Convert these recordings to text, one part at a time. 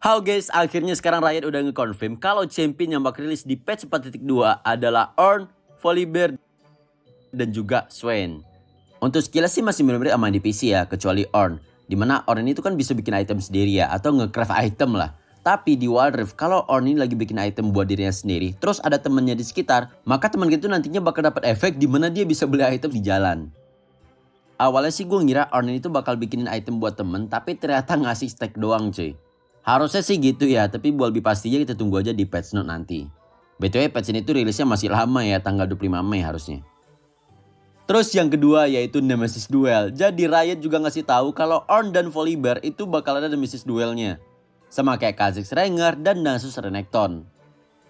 Halo guys, akhirnya sekarang Riot udah nge-confirm kalau champion yang bakal rilis di patch 4.2 adalah Ornn, Volibear, dan juga Swain. Untuk skill sih masih mirip-mirip sama di PC ya, kecuali Ornn. Dimana Ornn itu kan bisa bikin item sendiri ya, atau nge-craft item lah. Tapi di Wild Rift, kalau Ornn ini lagi bikin item buat dirinya sendiri, terus ada temennya di sekitar, maka teman itu nantinya bakal dapat efek dimana dia bisa beli item di jalan. Awalnya sih gue ngira Ornn itu bakal bikinin item buat temen, tapi ternyata ngasih stack doang cuy. Harusnya sih gitu ya, tapi buat lebih pastinya kita tunggu aja di patch note nanti. BTW patch ini tuh rilisnya masih lama ya, tanggal 25 Mei harusnya. Terus yang kedua yaitu Nemesis Duel. Jadi Riot juga ngasih tahu kalau Ornn dan Volibear itu bakal ada Nemesis Duelnya. Sama kayak Kha'Zix Rengar dan Nasus Renekton.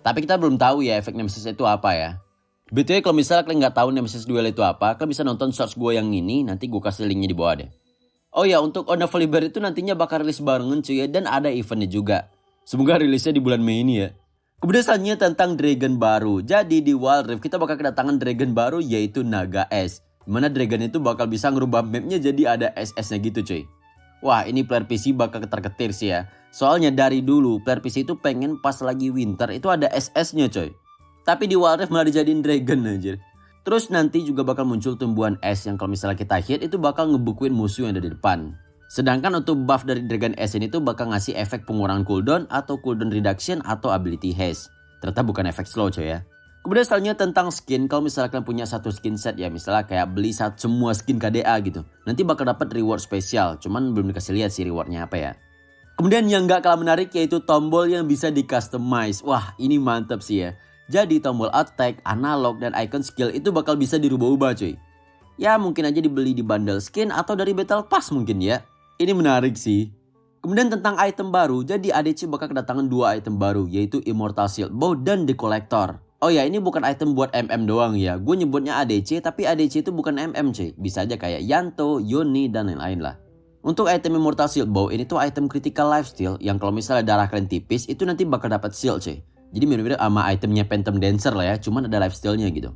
Tapi kita belum tahu ya efek Nemesis itu apa ya. BTW kalau misalnya kalian nggak tahu Nemesis Duel itu apa, kalian bisa nonton shorts gue yang ini, nanti gue kasih linknya di bawah deh. Oh ya, untuk Ornn Volibear itu nantinya bakal rilis barengan cuy ya, dan ada eventnya juga. Semoga rilisnya di bulan Mei ini ya. Kemudian selanjutnya tentang Dragon baru. Jadi di Wild Rift kita bakal kedatangan Dragon baru yaitu Naga S. Dimana Dragon itu bakal bisa ngerubah mapnya jadi ada SS-nya gitu cuy. Wah, ini player PC bakal ketar-ketir sih ya. Soalnya dari dulu player PC itu pengen pas lagi winter itu ada SS-nya coy. Tapi di Wild Rift malah dijadiin Dragon anjir. Terus nanti juga bakal muncul tumbuhan es yang kalau misalnya kita hit itu bakal ngebukuin musuh yang ada di depan. Sedangkan untuk buff dari Dragon S ini tuh bakal ngasih efek pengurangan cooldown atau cooldown reduction atau ability haste. Ternyata bukan efek slow coy ya. Kemudian selanjutnya tentang skin, kalau misalnya kalian punya satu skin set ya, misalnya kayak beli semua skin KDA gitu. Nanti bakal dapat reward spesial, cuman belum dikasih lihat sih rewardnya apa ya. Kemudian yang gak kalah menarik yaitu tombol yang bisa di customize. Wah, ini mantap sih ya. Jadi tombol attack, analog, dan icon skill itu bakal bisa dirubah-ubah cuy. Ya mungkin aja dibeli di bundle skin atau dari battle pass mungkin ya. Ini menarik sih. Kemudian tentang item baru, jadi ADC bakal kedatangan 2 item baru yaitu Immortal Shield Bow dan The Collector. Oh ya, ini bukan item buat MM doang ya. Gue nyebutnya ADC tapi ADC itu bukan MM cuy. Bisa aja kayak Yanto, Yone, dan lain-lain lah. Untuk item Immortal Shield Bow ini tuh item critical lifesteal yang kalau misalnya darah kalian tipis itu nanti bakal dapat shield cuy. Jadi mirip-mirip sama itemnya Phantom Dancer lah ya, cuman ada lifesteal-nya gitu.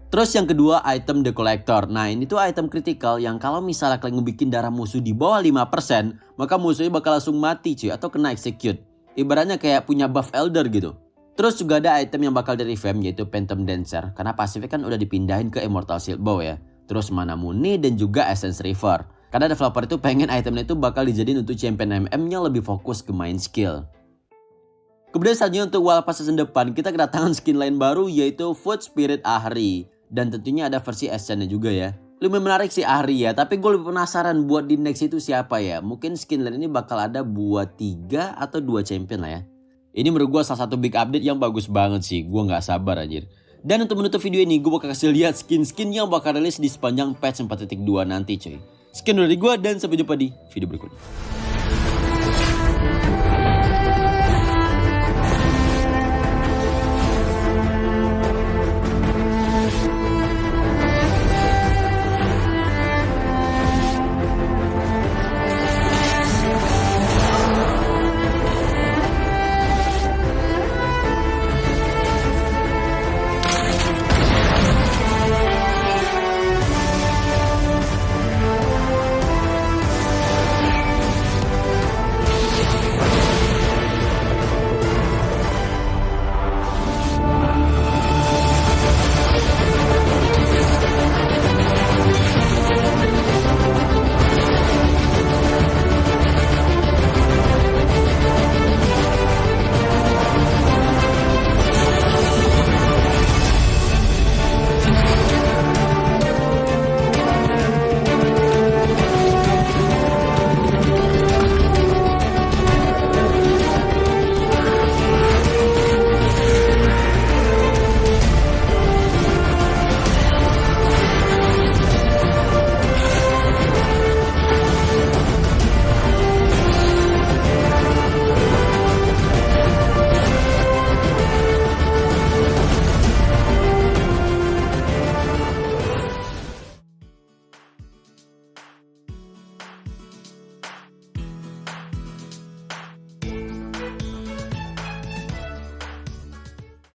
Terus yang kedua item The Collector. Nah ini tuh item critical yang kalau misalnya kalian ngebikin darah musuh di bawah 5%, maka musuhnya bakal langsung mati cuy atau kena execute. Ibaratnya kayak punya buff Elder gitu. Terus juga ada item yang bakal di-revamp yaitu Phantom Dancer. Karena pasifnya kan udah dipindahin ke Immortal Shield Bow ya. Terus Mana Muni dan juga Essence River. Karena developer itu pengen itemnya itu bakal dijadiin untuk champion MM yang lebih fokus ke main skill. Kemudian selanjutnya untuk Wild Pass season depan kita kedatangan skin lain baru yaitu Food Spirit Ahri. Dan tentunya ada versi SC-nya juga ya. Lebih menarik sih Ahri ya, tapi gue lebih penasaran buat di next itu siapa ya. Mungkin skin lain ini bakal ada buat 3 atau 2 champion lah ya. Ini menurut gue salah satu big update yang bagus banget sih, gue gak sabar anjir. Dan untuk menutup video ini gue bakal kasih lihat skin-skin yang bakal rilis di sepanjang patch 4.2 nanti cuy. Sekian dari gue dan sampai jumpa di video berikutnya.